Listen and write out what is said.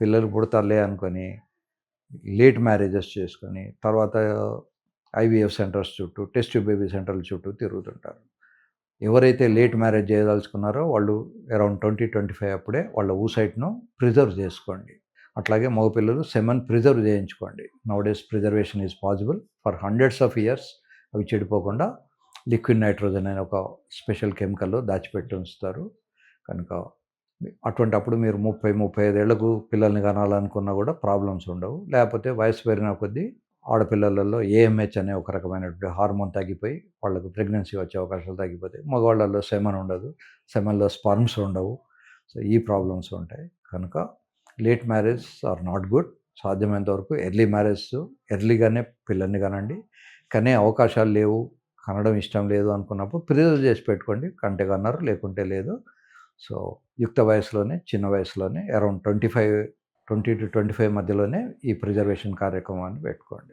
పిల్లలు పుడతారులే అనుకొని late marriages చేసుకొని తర్వాత ఐవీఎఫ్ సెంటర్స్ చుట్టూ, టెస్ట్ ట్యూబ్ బేబీ సెంటర్ల చుట్టూ తిరుగుతుంటారు. ఎవరైతే లేట్ మ్యారేజ్ చేయదలుచుకున్నారో వాళ్ళు అరౌండ్ 20, 25 అప్పుడే వాళ్ళ ఊసైట్‌ను ప్రిజర్వ్ చేసుకోండి. అట్లాగే మగపిల్లలు సెమెన్ ప్రిజర్వ్ చేయించుకోండి. నౌడేస్ preservation is possible for hundreds of years. అవి చెడిపోకుండా లిక్విడ్ నైట్రోజన్ అనే ఒక స్పెషల్ కెమికల్‌లో దాచిపెట్టి ఉంచుతారు. కనుక అటువంటప్పుడు మీరు 30, 35 ఏళ్లకు పిల్లల్ని కనాలనుకున్నా కూడా ప్రాబ్లమ్స్ ఉండవు. లేకపోతే వయసు పెరిగిన కొద్దీ ఆడపిల్లలలో ఏఎంహెచ్ అనే ఒక రకమైనటువంటి హార్మోన్ తగ్గిపోయి వాళ్ళకు ప్రెగ్నెన్సీ వచ్చే అవకాశాలు తగ్గిపోతాయి. మగవాళ్ళలో సెమెన్ ఉండదు. సెమెన్‌లో స్పర్మ్స్ ఉండవు. సో, ఈ ప్రాబ్లమ్స్ ఉంటాయి. కనుక late marriage or not good. సాధ్యమైనంత వరకు ఎర్లీ మ్యారేజ్ ఎర్లీగానే పిల్లల్ని కనండి. కనే అవకాశాలు లేవు, కనడం ఇష్టం లేదు అనుకున్నప్పుడు ప్రిజర్వ్ చేసి పెట్టుకోండి. కంటే కన్నారు, లేకుంటే లేదు. సో, యుక్త వయసులోనే, చిన్న వయసులోనే అరౌండ్ 20-25 మధ్యలోనే ఈ ప్రిజర్వేషన్ కార్యక్రమాన్ని పెట్టుకోండి.